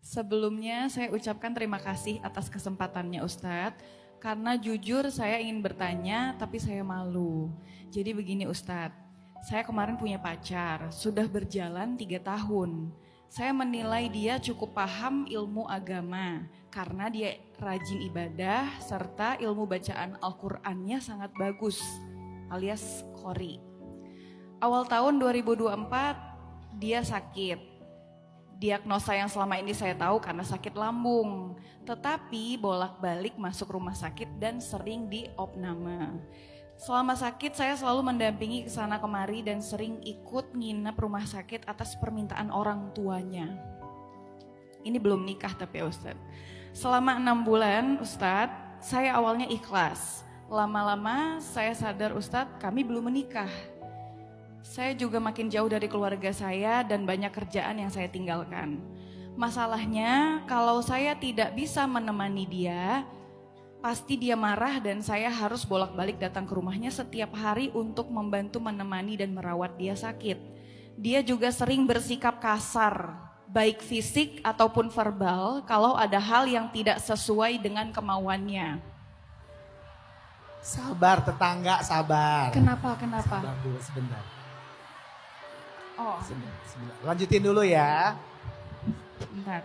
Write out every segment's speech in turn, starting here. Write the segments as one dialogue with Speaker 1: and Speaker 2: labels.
Speaker 1: Sebelumnya saya ucapkan terima kasih atas kesempatannya Ustadz. Karena jujur saya ingin bertanya tapi saya malu. Jadi begini Ustadz, saya kemarin punya pacar, sudah berjalan 3 tahun. Saya menilai dia cukup paham ilmu agama karena dia rajin ibadah serta ilmu bacaan Al-Qur'annya sangat bagus alias qori. Awal tahun 2024 dia sakit. Diagnosa yang selama ini saya tahu karena sakit lambung, tetapi bolak-balik masuk rumah sakit dan sering diopname. Selama sakit saya selalu mendampingi ke sana kemari dan sering ikut nginep rumah sakit atas permintaan orang tuanya. Ini belum nikah tapi Ustadz. Selama 6 bulan Ustadz, saya awalnya ikhlas. Lama-lama saya sadar Ustadz kami belum menikah. Saya juga makin jauh dari keluarga saya dan banyak kerjaan yang saya tinggalkan. Masalahnya kalau saya tidak bisa menemani dia, pasti dia marah dan saya harus bolak-balik datang ke rumahnya setiap hari untuk membantu menemani dan merawat dia sakit. Dia juga sering bersikap kasar, baik fisik ataupun verbal kalau ada hal yang tidak sesuai dengan kemauannya.
Speaker 2: Sabar tetangga, sabar.
Speaker 1: Kenapa?
Speaker 2: Sabar dulu sebentar.
Speaker 1: Oh,
Speaker 2: Sebentar. Lanjutin dulu ya.
Speaker 1: bentar.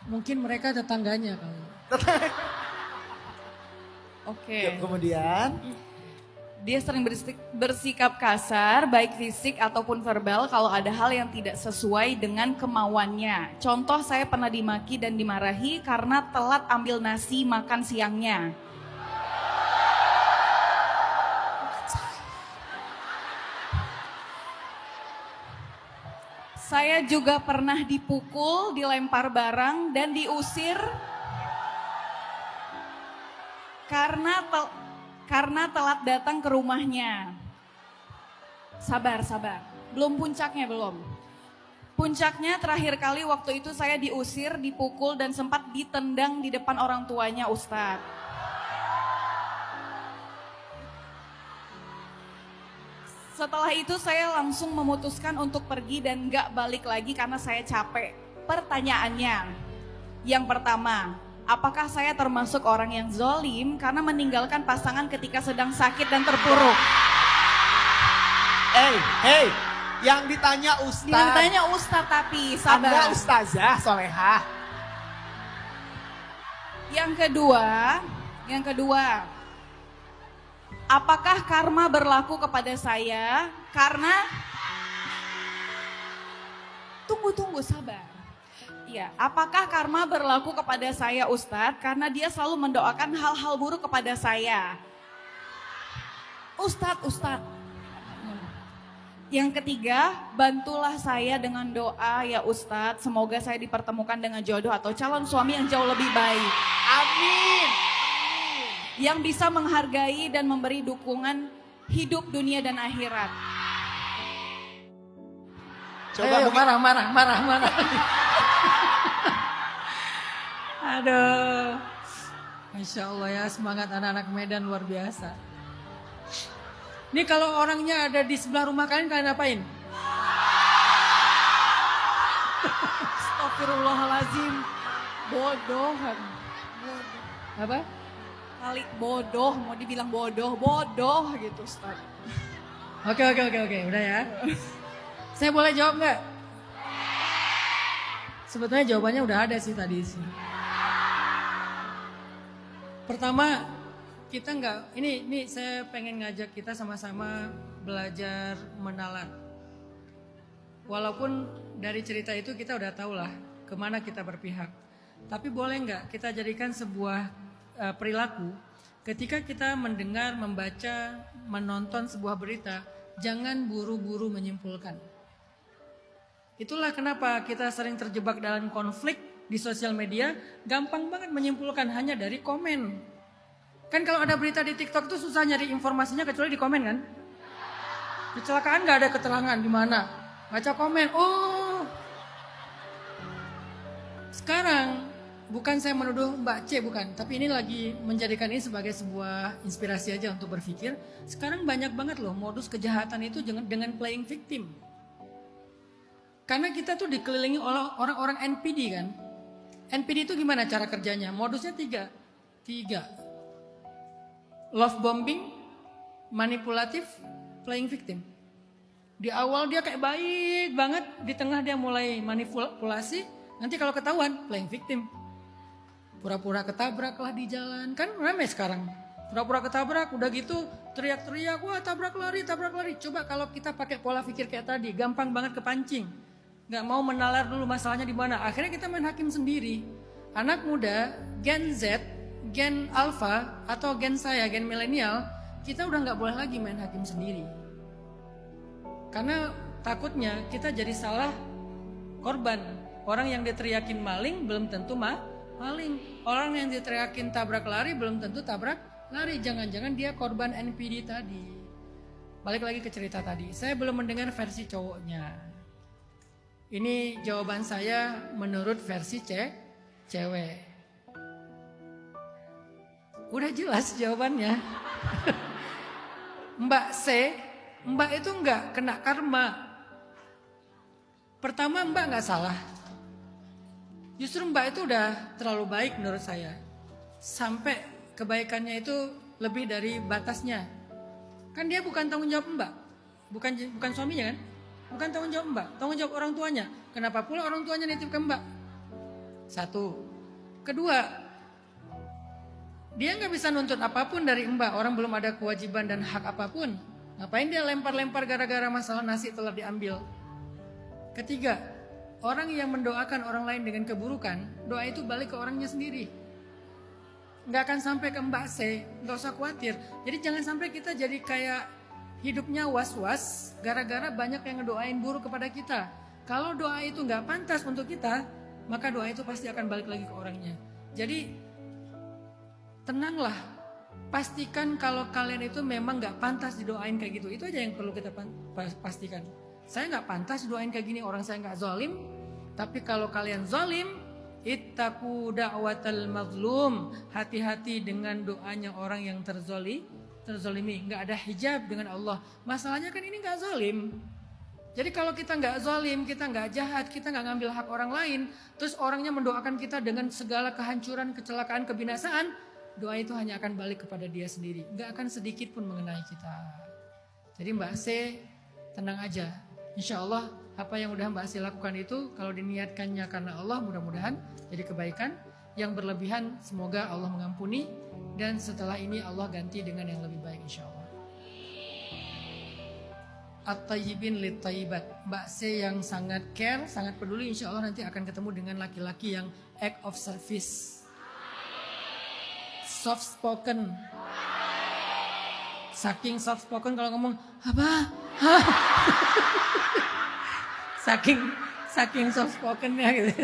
Speaker 3: Mungkin mereka tetangganya kali.
Speaker 1: Oke.
Speaker 2: Kemudian
Speaker 1: Dia sering bersikap kasar, baik fisik ataupun verbal kalau ada hal yang tidak sesuai dengan kemauannya. Contoh saya pernah dimaki dan dimarahi karena telat ambil nasi makan siangnya. Saya juga pernah dipukul, dilempar barang dan diusir karena telat datang ke rumahnya. Sabar. Belum puncaknya belum. Puncaknya terakhir kali waktu itu saya diusir, dipukul dan sempat ditendang di depan orang tuanya Ustadz. Setelah itu saya langsung memutuskan untuk pergi dan gak balik lagi karena saya capek. Pertanyaannya, yang pertama, apakah saya termasuk orang yang zolim karena meninggalkan pasangan ketika sedang sakit dan terpuruk?
Speaker 2: Hey, yang ditanya Ustaz.
Speaker 1: Yang ditanya Ustaz tapi sabar.
Speaker 2: Anda Ustazah Solehah.
Speaker 1: Yang kedua, apakah karma berlaku kepada saya karena Tunggu sabar. Ya, apakah karma berlaku kepada saya Ustadz karena dia selalu mendoakan hal-hal buruk kepada saya? Ustadz. Yang ketiga, bantulah saya dengan doa ya Ustadz, semoga saya dipertemukan dengan jodoh atau calon suami yang jauh lebih baik.
Speaker 2: Amin.
Speaker 1: Yang bisa menghargai dan memberi dukungan hidup dunia dan akhirat.
Speaker 3: Coba marah. Aduh. Masya Allah ya, semangat anak-anak Medan luar biasa. Ini kalau orangnya ada di sebelah rumah kalian apain?
Speaker 1: Astagfirullahaladzim. Bodoh.
Speaker 3: Apa?
Speaker 1: Kali bodoh, mau dibilang bodoh gitu Ustaz.
Speaker 3: Oke, udah ya. Saya boleh jawab nggak? Sebetulnya jawabannya udah ada sih tadi sih. Pertama, kita nggak, ini saya pengen ngajak kita sama-sama belajar menalar. Walaupun dari cerita itu kita udah tahu lah kemana kita berpihak. Tapi boleh nggak kita jadikan sebuah perilaku ketika kita mendengar, membaca, menonton sebuah berita, jangan buru-buru menyimpulkan. Itulah kenapa kita sering terjebak dalam konflik di sosial media, gampang banget menyimpulkan hanya dari komen. Kan kalau ada berita di TikTok tuh susah nyari informasinya kecuali di komen kan? Kecelakaan gak ada keterangan di mana. Baca komen, oh. Sekarang bukan saya menuduh Mbak C, bukan. Tapi ini lagi menjadikan ini sebagai sebuah inspirasi aja untuk berpikir. Sekarang banyak banget loh modus kejahatan itu dengan playing victim. Karena kita tuh dikelilingi oleh orang-orang NPD kan. NPD itu gimana cara kerjanya? Modusnya tiga. Love bombing, manipulatif, playing victim. Di awal dia kayak baik banget, di tengah dia mulai manipulasi, nanti kalau ketahuan playing victim. Pura-pura ketabrak lah di jalan, kan ramai sekarang. Pura-pura ketabrak, udah gitu teriak-teriak, wah tabrak lari. Coba kalau kita pakai pola pikir kayak tadi, gampang banget kepancing. Gak mau menalar dulu masalahnya di mana. Akhirnya kita main hakim sendiri. Anak muda, Gen Z, Gen Alpha, atau Gen saya, Gen milenial, kita udah gak boleh lagi main hakim sendiri. Karena takutnya kita jadi salah korban. Orang yang diteriakin maling belum tentu maling. Orang yang diteriakin tabrak lari belum tentu tabrak lari. Jangan-jangan dia korban NPD tadi. Balik lagi ke cerita tadi. Saya belum mendengar versi cowoknya. Ini jawaban saya menurut versi cewek. Udah jelas jawabannya. Mbak itu enggak kena karma. Pertama Mbak enggak salah. Justru Mbak itu udah terlalu baik menurut saya. Sampai kebaikannya itu lebih dari batasnya. Kan dia bukan tanggung jawab Mbak. Bukan suaminya kan? Bukan tanggung jawab Mbak, tanggung jawab orang tuanya. Kenapa pula orang tuanya nitip ke Mbak? Satu. Kedua, dia nggak bisa nuntut apapun dari Mbak. Orang belum ada kewajiban dan hak apapun. Ngapain dia lempar-lempar gara-gara masalah nasi telah diambil? Ketiga, orang yang mendoakan orang lain dengan keburukan, doa itu balik ke orangnya sendiri. Nggak akan sampai ke Mbak C, nggak usah khawatir. Jadi jangan sampai kita jadi kayak hidupnya was-was gara-gara banyak yang ngedoain buruk kepada kita. Kalau doa itu nggak pantas untuk kita, maka doa itu pasti akan balik lagi ke orangnya. Jadi tenanglah, pastikan kalau kalian itu memang nggak pantas didoain kayak gitu. Itu aja yang perlu kita pastikan. Saya nggak pantas didoain kayak gini, orang saya nggak zalim. Tapi kalau kalian zalim, ittaqu da'watal mazlum. Hati-hati dengan doanya orang yang terzolimi, nggak ada hijab dengan Allah. Masalahnya kan ini nggak zalim. Jadi kalau kita nggak zalim, kita nggak jahat, kita nggak ngambil hak orang lain, terus orangnya mendoakan kita dengan segala kehancuran, kecelakaan, kebinasaan, doa itu hanya akan balik kepada dia sendiri, nggak akan sedikit pun mengenai kita. Jadi Mbak C tenang aja, insya Allah apa yang udah Mbak C lakukan itu kalau diniatkannya karena Allah, mudah-mudahan jadi kebaikan. Yang berlebihan semoga Allah mengampuni, dan setelah ini Allah ganti dengan yang lebih baik insya Allah. At-tayyibin lit-tayyibat. Mbak C yang sangat care, sangat peduli, insya Allah nanti akan ketemu dengan laki-laki yang act of service, soft spoken. Saking soft spoken kalau ngomong apa? Saking soft spokennya gitu.